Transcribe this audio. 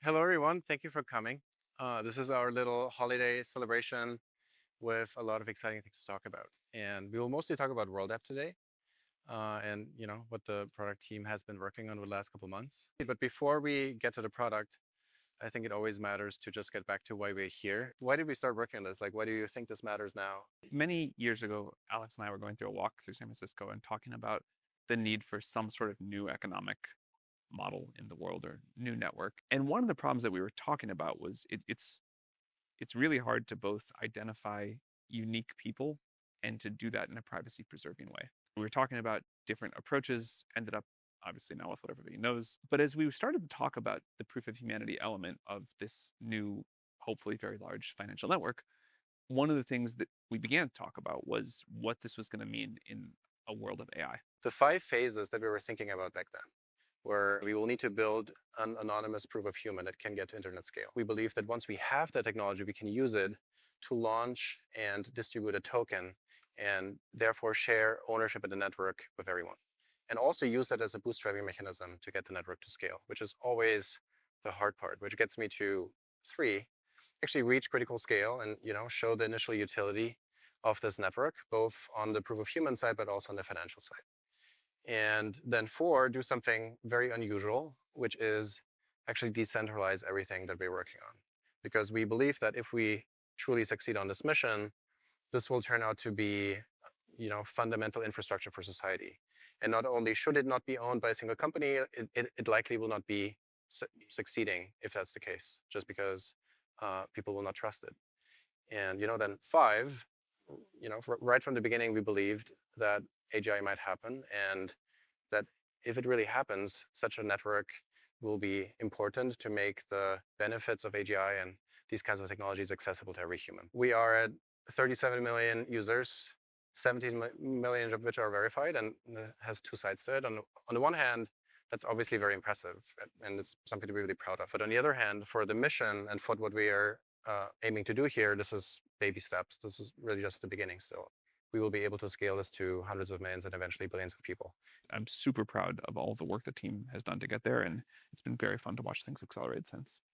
Hello, everyone. Thank you for coming. This is our little holiday celebration with a lot of exciting things to talk about. And we will mostly talk about World App today and what the product team has been working on over the last couple months. But before we get to the product, I think it always matters to just get back to why we're here. Why did we start working on this? Like, why do you think this matters now? Many years ago, Alex and I were going through a walk through San Francisco and talking about the need for some sort of new economic model in the world or new network. And one of the problems that we were talking about was it's really hard to both identify unique people and to do that in a privacy preserving way. We were talking about different approaches, ended up obviously not with what everybody knows. But as we started to talk about the proof of humanity element of this new, hopefully very large financial network, one of the things that we began to talk about was what this was going to mean in a world of AI. The 5 phases that we were thinking about back then, where we will need to build an anonymous proof of human that can get to internet scale. We believe that once we have that technology, we can use it to launch and distribute a token and therefore share ownership in the network with everyone. And also use that as a bootstrapping mechanism to get the network to scale, which is always the hard part, which gets me to 3, actually reach critical scale and show the initial utility of this network, both on the proof of human side, but also on the financial side. And then 4, do something very unusual, which is actually decentralize everything that we're working on. Because we believe that if we truly succeed on this mission, this will turn out to be fundamental infrastructure for society. And not only should it not be owned by a single company, it likely will not be succeeding if that's the case, just because people will not trust it. And then 5, right from the beginning, we believed that AGI might happen, and that if it really happens, such a network will be important to make the benefits of AGI and these kinds of technologies accessible to every human. We are at 37 million users, 17 million of which are verified, and has 2 sides to it. On the one hand, that's obviously very impressive, and it's something to be really proud of. But on the other hand, for the mission and for what we are aiming to do here, this is baby steps. This is really just the beginning still. We will be able to scale this to hundreds of millions and eventually billions of people. I'm super proud of all the work the team has done to get there, and it's been very fun to watch things accelerate since.